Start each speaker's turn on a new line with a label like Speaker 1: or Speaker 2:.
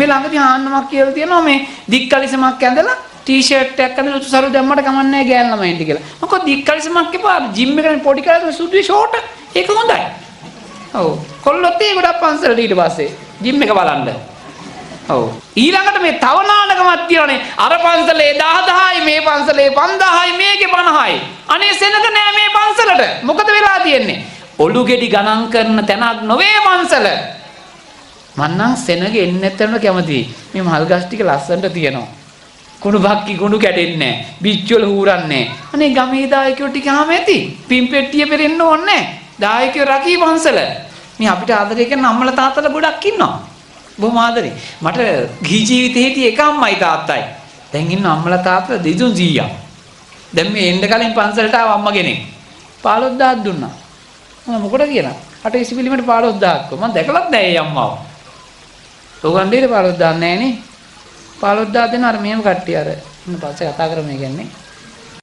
Speaker 1: මේ ළඟදී හාන්නමක් කියලා තියෙනවා මේ දික්කලිසමක් ඇඳලා ටී-ෂර්ට් එකක් අඳලා උතුසරු දැම්මට කමන්නේ නැහැ ගෑන් ළමයින්ට කියලා. මොකද දික්කලිසමක් එපා ජිම් එකේ පොඩි කාලේ සුදුයි ෂෝට් ඒක හොඳයි. ඔව් කොල්ලොත් ඒ ගොඩක් පන්සලට ඊට පස්සේ ජිම් එක බලන්න. ඔව් ඊළඟට මේ තව නාටකමක් තියෙනනේ අර පන්සලේ 10000යි මේ පන්සලේ 5000යි මේකේ 50යි. අනේ සෙනග නෑ මේ පන්සලට. මොකද වෙලා තියෙන්නේ? ඔලු ගෙඩි ගණන් කරන තැනක් නොවේ පන්සල. මන්නම් සෙනග එන්නේ නැතරම කැමතියි. මේ මල් ගස් ටික ලස්සනට තියෙනවා. කුණු බක්කි කුණු කැඩෙන්නේ නැහැ. බිච්චවල හූරන්නේ නැහැ. අනේ ගමේ දායකයෝ ටික ආම ඇති. පින් පෙට්ටිය පෙරෙන්න ඕනේ නැහැ. දායකයෝ රකී පන්සල. මේ අපිට ආදරය කරන අම්මලා තාත්තලා ගොඩක් ඉන්නවා. බොහොම ආදරේ. මට ගිහි ජීවිතේ හිටියේ එක අම්මයි තාත්තයි. දැන් ඉන්න අම්මලා තාත්තලා දෙතුන් 100ක්. දැන් මේ එන්න කලින් පන්සලට ආව අම්ම කෙනෙක්. 15000ක් දුන්නා. මම මොකටද කියලා? අට ඉසිපිලිමට 15000ක්. මම දැකලත් නැහැ ඒ අම්මව. ඔයගොල්ලන්ට 15000ක් නැහැ නේ. 15000 දෙන අර මෙහෙම කට්ටිය අර ඉන්න පස්සේ කතා කරමු කියන්නේ.